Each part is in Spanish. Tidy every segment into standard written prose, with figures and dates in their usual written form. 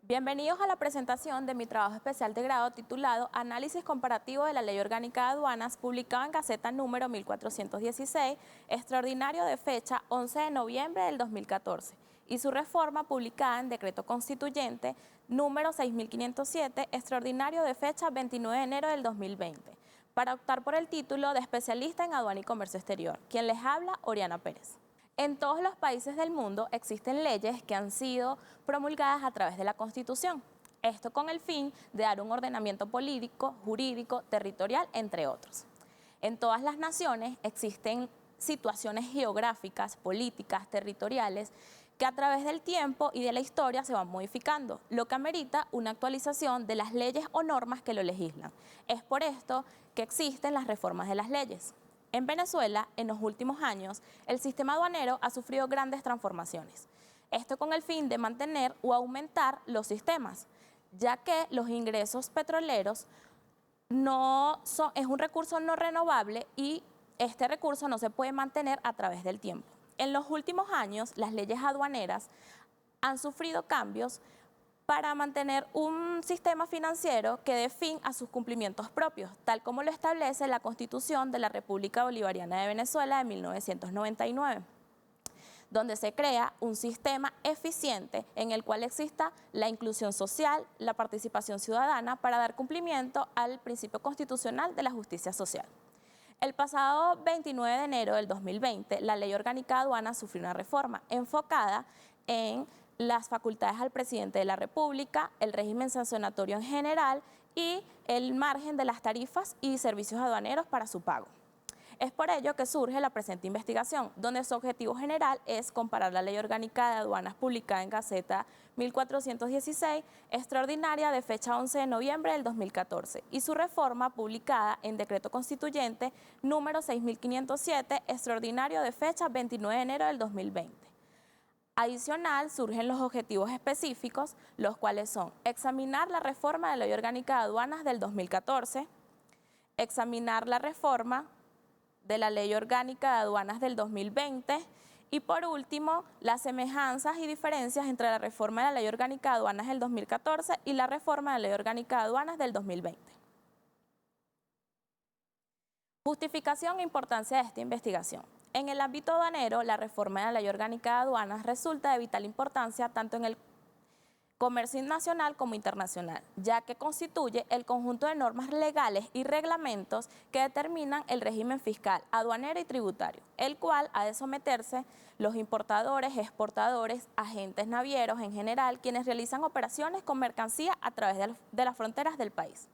Bienvenidos a la presentación de mi trabajo especial de grado titulado Análisis comparativo de la Ley Orgánica de Aduanas, publicado en Gaceta número 1416, extraordinario de fecha 11 de noviembre del 2014, y su reforma publicada en Decreto Constituyente número 6507, extraordinario de fecha 29 de enero del 2020, para optar por el título de especialista en aduana y comercio exterior. Quien les habla, Oriana Pérez. En todos los países del mundo existen leyes que han sido promulgadas a través de la Constitución. Esto con el fin de dar un ordenamiento político, jurídico, territorial, entre otros. En todas las naciones existen situaciones geográficas, políticas, territoriales, que a través del tiempo y de la historia se van modificando, lo que amerita una actualización de las leyes o normas que lo legislan. Es por esto que existen las reformas de las leyes. En Venezuela, en los últimos años, el sistema aduanero ha sufrido grandes transformaciones. Esto con el fin de mantener o aumentar los sistemas, ya que los ingresos petroleros es un recurso no renovable y este recurso no se puede mantener a través del tiempo. En los últimos años, las leyes aduaneras han sufrido cambios para mantener un sistema financiero que dé fin a sus cumplimientos propios, tal como lo establece la Constitución de la República Bolivariana de Venezuela de 1999, donde se crea un sistema eficiente en el cual exista la inclusión social, la participación ciudadana para dar cumplimiento al principio constitucional de la justicia social. El pasado 29 de enero del 2020, la Ley Orgánica de Aduanas sufrió una reforma enfocada en las facultades al presidente de la República, el régimen sancionatorio en general y el margen de las tarifas y servicios aduaneros para su pago. Es por ello que surge la presente investigación, donde su objetivo general es comparar la Ley Orgánica de Aduanas publicada en Gaceta 1416, extraordinaria de fecha 11 de noviembre del 2014, y su reforma publicada en Decreto Constituyente número 6507, extraordinario de fecha 29 de enero del 2020. Adicional, surgen los objetivos específicos, los cuales son examinar la reforma de la Ley Orgánica de Aduanas del 2014, examinar la reforma de la Ley Orgánica de Aduanas del 2020 y, por último, las semejanzas y diferencias entre la reforma de la Ley Orgánica de Aduanas del 2014 y la reforma de la Ley Orgánica de Aduanas del 2020. Justificación e importancia de esta investigación. En el ámbito aduanero, la reforma de la Ley Orgánica de Aduanas resulta de vital importancia tanto en el comercio nacional como internacional, ya que constituye el conjunto de normas legales y reglamentos que determinan el régimen fiscal, aduanero y tributario, el cual ha de someterse los importadores, exportadores, agentes navieros en general, quienes realizan operaciones con mercancía a través de las fronteras del país.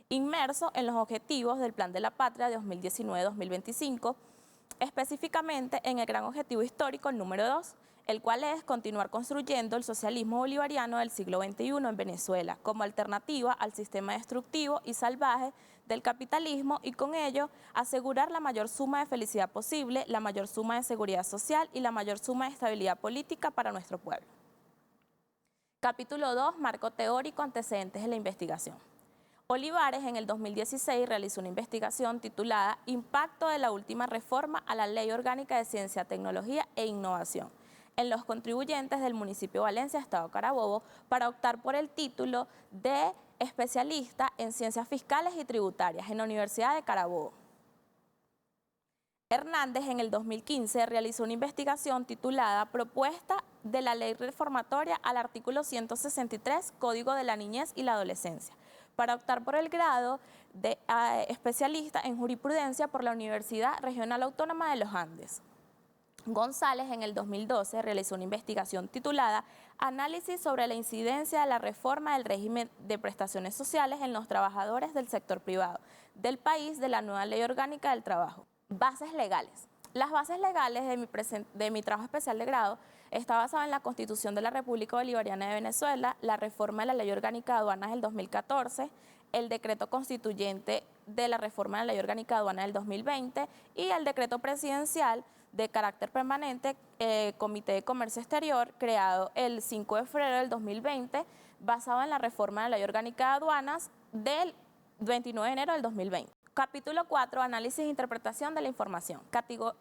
Inmerso en los objetivos del Plan de la Patria de 2019-2025, específicamente en el gran objetivo histórico número 2, el cual es continuar construyendo el socialismo bolivariano del siglo XXI en Venezuela como alternativa al sistema destructivo y salvaje del capitalismo y con ello asegurar la mayor suma de felicidad posible, la mayor suma de seguridad social y la mayor suma de estabilidad política para nuestro pueblo. Capítulo 2, marco teórico, antecedentes de la investigación. Olivares en el 2016 realizó una investigación titulada Impacto de la última reforma a la Ley Orgánica de Ciencia, Tecnología e Innovación en los contribuyentes del municipio de Valencia, Estado Carabobo, para optar por el título de especialista en Ciencias Fiscales y Tributarias en la Universidad de Carabobo. Hernández en el 2015 realizó una investigación titulada Propuesta de la Ley Reformatoria al artículo 163, Código de la Niñez y la Adolescencia, para optar por el grado de especialista en jurisprudencia por la Universidad Regional Autónoma de los Andes. González en el 2012 realizó una investigación titulada Análisis sobre la incidencia de la reforma del régimen de prestaciones sociales en los trabajadores del sector privado del país de la nueva Ley Orgánica del Trabajo. Bases legales. Las bases legales de mi trabajo especial de grado está basado en la Constitución de la República Bolivariana de Venezuela, la reforma de la Ley Orgánica de Aduanas del 2014, el decreto constituyente de la reforma de la Ley Orgánica de Aduanas del 2020 y el decreto presidencial de carácter permanente, Comité de Comercio Exterior, creado el 5 de febrero del 2020, basado en la reforma de la Ley Orgánica de Aduanas del 29 de enero del 2020. Capítulo 4, análisis e interpretación de la información.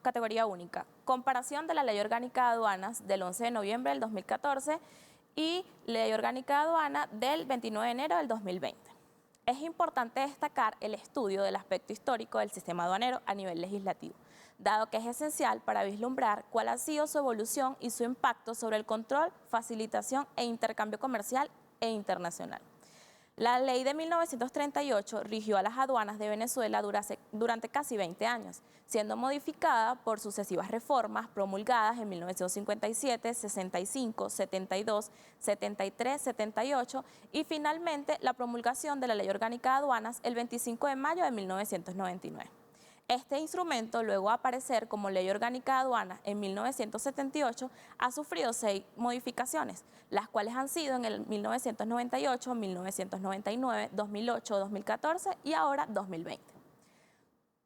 Categoría única. Comparación de la Ley Orgánica de Aduanas del 11 de noviembre del 2014 y Ley Orgánica de Aduana del 29 de enero del 2020. Es importante destacar el estudio del aspecto histórico del sistema aduanero a nivel legislativo, dado que es esencial para vislumbrar cuál ha sido su evolución y su impacto sobre el control, facilitación e intercambio comercial e internacional. La ley de 1938 rigió a las aduanas de Venezuela durante casi 20 años, siendo modificada por sucesivas reformas promulgadas en 1957, 65, 72, 73, 78 y finalmente la promulgación de la Ley Orgánica de Aduanas el 25 de mayo de 1999. Este instrumento, luego de aparecer como Ley Orgánica de Aduanas en 1978, ha sufrido 6 modificaciones, las cuales han sido en el 1998, 1999, 2008, 2014 y ahora 2020.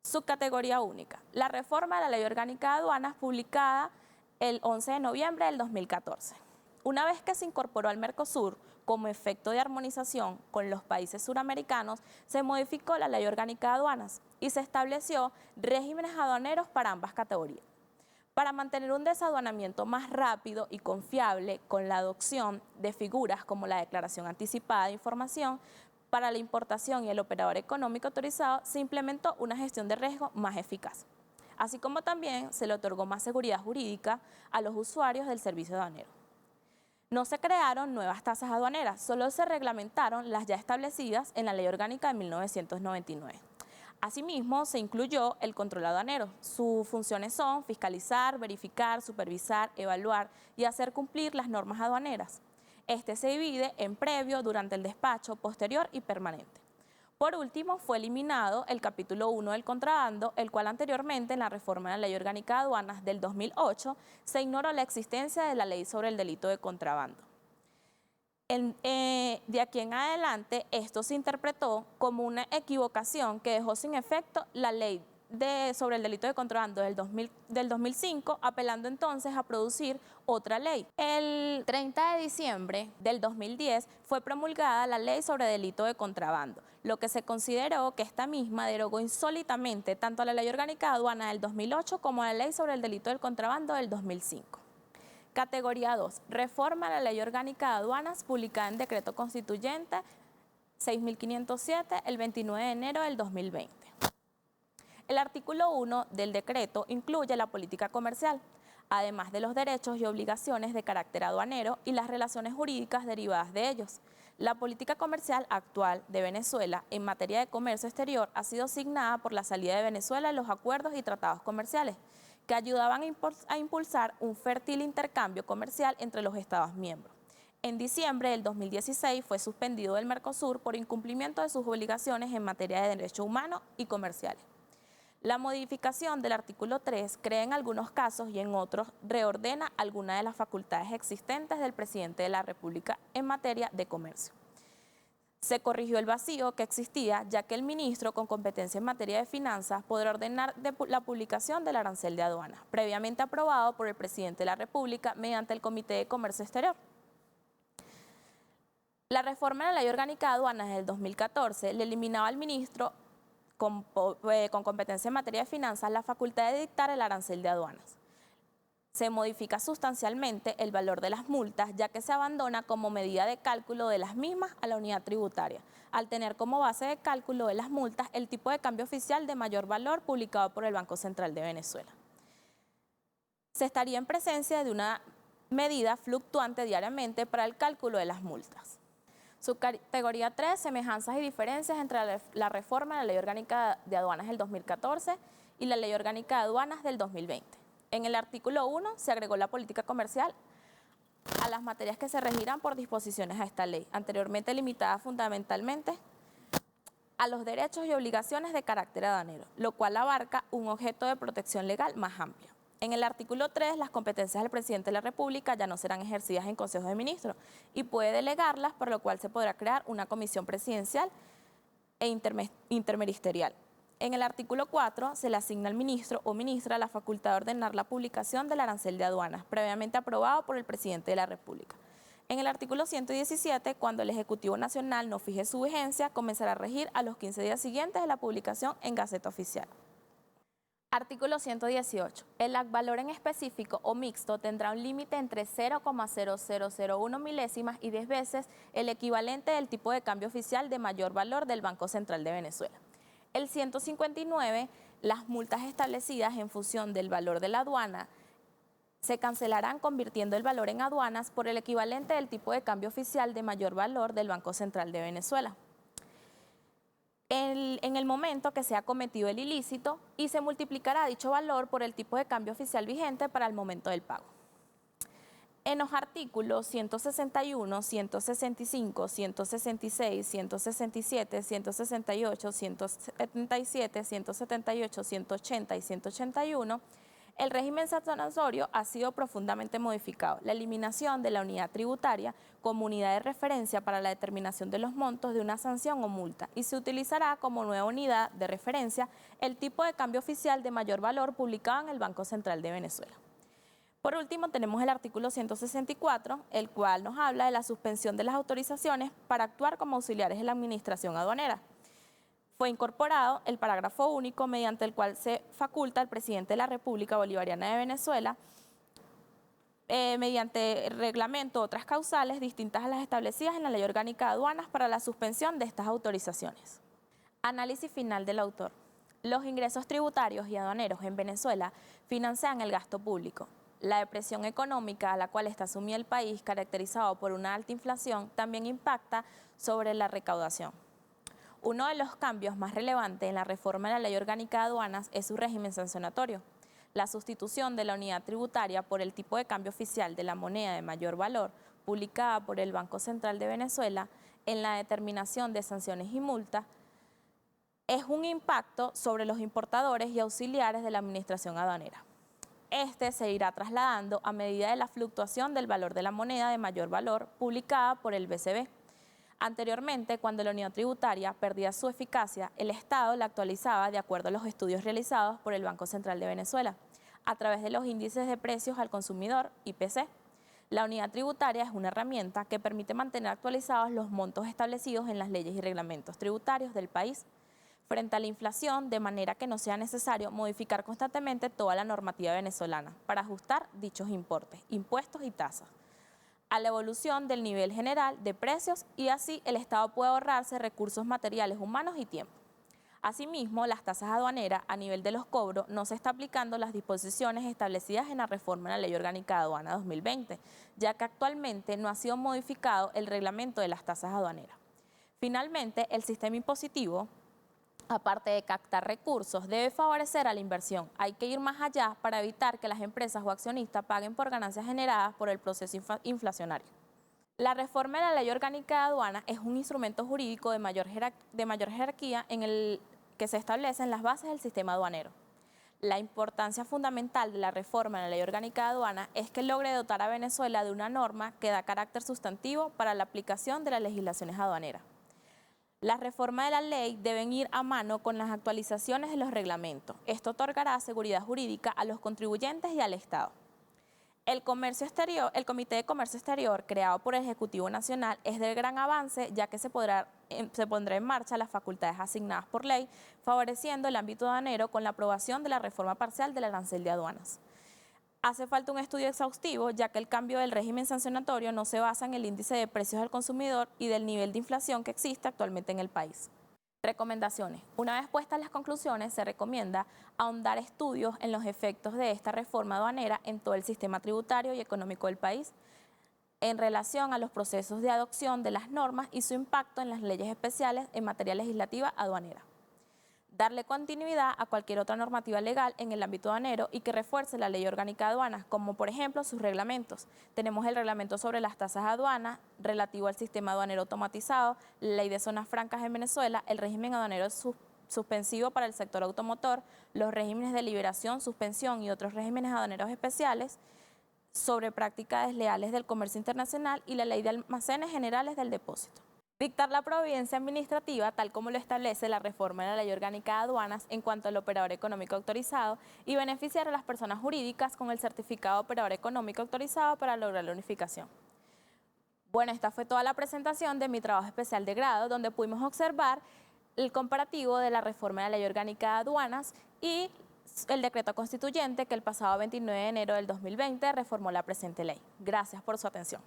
Subcategoría única. La reforma de la Ley Orgánica de Aduanas publicada el 11 de noviembre del 2014. Una vez que se incorporó al Mercosur, como efecto de armonización con los países suramericanos, se modificó la Ley Orgánica de Aduanas y se estableció regímenes aduaneros para ambas categorías. Para mantener un desaduanamiento más rápido y confiable con la adopción de figuras como la declaración anticipada de información, para la importación y el operador económico autorizado se implementó una gestión de riesgo más eficaz, así como también se le otorgó más seguridad jurídica a los usuarios del servicio aduanero. No se crearon nuevas tasas aduaneras, solo se reglamentaron las ya establecidas en la Ley Orgánica de 1999. Asimismo, se incluyó el control aduanero. Sus funciones son fiscalizar, verificar, supervisar, evaluar y hacer cumplir las normas aduaneras. Este se divide en previo, durante el despacho, posterior y permanente. Por último, fue eliminado el capítulo 1 del contrabando, el cual anteriormente en la reforma de la Ley Orgánica de Aduanas del 2008 se ignoró la existencia de la ley sobre el delito de contrabando. De aquí en adelante, esto se interpretó como una equivocación que dejó sin efecto la ley sobre el delito de contrabando del 2005, apelando entonces a producir otra ley. El 30 de diciembre del 2010 fue promulgada la ley sobre delito de contrabando, lo que se consideró que esta misma derogó insólitamente tanto a la Ley Orgánica de Aduana del 2008 como a la ley sobre el delito del contrabando del 2005. Categoría 2. Reforma a la Ley Orgánica de Aduanas publicada en Decreto Constituyente 6507 el 29 de enero del 2020. El artículo 1 del decreto incluye la política comercial, además de los derechos y obligaciones de carácter aduanero y las relaciones jurídicas derivadas de ellos. La política comercial actual de Venezuela en materia de comercio exterior ha sido signada por la salida de Venezuela de los acuerdos y tratados comerciales, que ayudaban a impulsar un fértil intercambio comercial entre los Estados miembros. En diciembre del 2016 fue suspendido el Mercosur por incumplimiento de sus obligaciones en materia de derechos humanos y comerciales. La modificación del artículo 3 crea en algunos casos y en otros reordena algunas de las facultades existentes del presidente de la República en materia de comercio. Se corrigió el vacío que existía, ya que el ministro con competencia en materia de finanzas podrá ordenar la publicación del arancel de aduanas, previamente aprobado por el presidente de la República mediante el Comité de Comercio Exterior. La reforma de la Ley Orgánica de Aduanas del 2014 le eliminaba al ministro con competencia en materia de finanzas la facultad de dictar el arancel de aduanas. Se modifica sustancialmente el valor de las multas, ya que se abandona como medida de cálculo de las mismas a la unidad tributaria, al tener como base de cálculo de las multas el tipo de cambio oficial de mayor valor publicado por el Banco Central de Venezuela. Se estaría en presencia de una medida fluctuante diariamente para el cálculo de las multas. Subcategoría 3, semejanzas y diferencias entre la reforma de la Ley Orgánica de Aduanas del 2014 y la Ley Orgánica de Aduanas del 2020. En el artículo 1 se agregó la política comercial a las materias que se regirán por disposiciones a esta ley, anteriormente limitada fundamentalmente a los derechos y obligaciones de carácter aduanero, lo cual abarca un objeto de protección legal más amplio. En el artículo 3, las competencias del presidente de la República ya no serán ejercidas en Consejo de Ministros y puede delegarlas, por lo cual se podrá crear una comisión presidencial e interministerial. En el artículo 4, se le asigna al ministro o ministra la facultad de ordenar la publicación del arancel de aduanas, previamente aprobado por el presidente de la República. En el artículo 117, cuando el Ejecutivo Nacional no fije su vigencia, comenzará a regir a los 15 días siguientes de la publicación en Gaceta Oficial. Artículo 118. El valor en específico o mixto tendrá un límite entre 0,0001 milésimas y 10 veces el equivalente del tipo de cambio oficial de mayor valor del Banco Central de Venezuela. El 159. Las multas establecidas en función del valor de la aduana se cancelarán convirtiendo el valor en aduanas por el equivalente del tipo de cambio oficial de mayor valor del Banco Central de Venezuela en el momento que se ha cometido el ilícito y se multiplicará dicho valor por el tipo de cambio oficial vigente para el momento del pago. En los artículos 161, 165, 166, 167, 168, 177, 178, 180 y 181, el régimen sancionatorio ha sido profundamente modificado. La eliminación de la unidad tributaria como unidad de referencia para la determinación de los montos de una sanción o multa y se utilizará como nueva unidad de referencia el tipo de cambio oficial de mayor valor publicado en el Banco Central de Venezuela. Por último, tenemos el artículo 164, el cual nos habla de la suspensión de las autorizaciones para actuar como auxiliares de la administración aduanera. Fue incorporado el parágrafo único mediante el cual se faculta al presidente de la República Bolivariana de Venezuela, mediante reglamento o otras causales distintas a las establecidas en la Ley Orgánica de Aduanas para la suspensión de estas autorizaciones. Análisis final del autor. Los ingresos tributarios y aduaneros en Venezuela financian el gasto público. La depresión económica a la cual está sumido el país, caracterizado por una alta inflación, también impacta sobre la recaudación. Uno de los cambios más relevantes en la reforma de la Ley Orgánica de Aduanas es su régimen sancionatorio. La sustitución de la unidad tributaria por el tipo de cambio oficial de la moneda de mayor valor, publicada por el Banco Central de Venezuela en la determinación de sanciones y multas, es un impacto sobre los importadores y auxiliares de la administración aduanera. Este se irá trasladando a medida de la fluctuación del valor de la moneda de mayor valor publicada por el BCB. Anteriormente, cuando la unidad tributaria perdía su eficacia, el Estado la actualizaba de acuerdo a los estudios realizados por el Banco Central de Venezuela, a través de los índices de precios al consumidor, IPC. La unidad tributaria es una herramienta que permite mantener actualizados los montos establecidos en las leyes y reglamentos tributarios del país frente a la inflación, de manera que no sea necesario modificar constantemente toda la normativa venezolana para ajustar dichos importes, impuestos y tasas a la evolución del nivel general de precios y así el Estado puede ahorrarse recursos materiales, humanos y tiempo. Asimismo, las tasas aduaneras a nivel de los cobros no se está aplicando las disposiciones establecidas en la reforma de la Ley Orgánica de Aduana 2020, ya que actualmente no ha sido modificado el reglamento de las tasas aduaneras. Finalmente, el sistema impositivo, aparte de captar recursos, debe favorecer a la inversión. Hay que ir más allá para evitar que las empresas o accionistas paguen por ganancias generadas por el proceso inflacionario. La reforma de la Ley Orgánica de Aduanas es un instrumento jurídico de mayor jerarquía en el que se establecen las bases del sistema aduanero. La importancia fundamental de la reforma de la Ley Orgánica de Aduanas es que logre dotar a Venezuela de una norma que da carácter sustantivo para la aplicación de las legislaciones aduaneras. Las reformas de la ley deben ir a mano con las actualizaciones de los reglamentos. Esto otorgará seguridad jurídica a los contribuyentes y al Estado. El Comité de Comercio Exterior, creado por el Ejecutivo Nacional, es de gran avance, ya que se pondrá en marcha las facultades asignadas por ley, favoreciendo el ámbito aduanero con la aprobación de la reforma parcial del arancel de aduanas. Hace falta un estudio exhaustivo, ya que el cambio del régimen sancionatorio no se basa en el índice de precios al consumidor y del nivel de inflación que existe actualmente en el país. Recomendaciones. Una vez puestas las conclusiones, se recomienda ahondar estudios en los efectos de esta reforma aduanera en todo el sistema tributario y económico del país, en relación a los procesos de adopción de las normas y su impacto en las leyes especiales en materia legislativa aduanera. Darle continuidad a cualquier otra normativa legal en el ámbito aduanero y que refuerce la Ley Orgánica de Aduanas, como por ejemplo sus reglamentos. Tenemos el reglamento sobre las tasas de aduana, relativo al sistema aduanero automatizado, la Ley de Zonas Francas en Venezuela, el régimen aduanero suspensivo para el sector automotor, los regímenes de liberación, suspensión y otros regímenes aduaneros especiales, sobre prácticas desleales del comercio internacional y la Ley de Almacenes Generales del Depósito. Dictar la providencia administrativa tal como lo establece la reforma de la Ley Orgánica de Aduanas en cuanto al operador económico autorizado y beneficiar a las personas jurídicas con el certificado de operador económico autorizado para lograr la unificación. Bueno, esta fue toda la presentación de mi trabajo especial de grado, donde pudimos observar el comparativo de la reforma de la Ley Orgánica de Aduanas y el decreto constituyente que el pasado 29 de enero del 2020 reformó la presente ley. Gracias por su atención.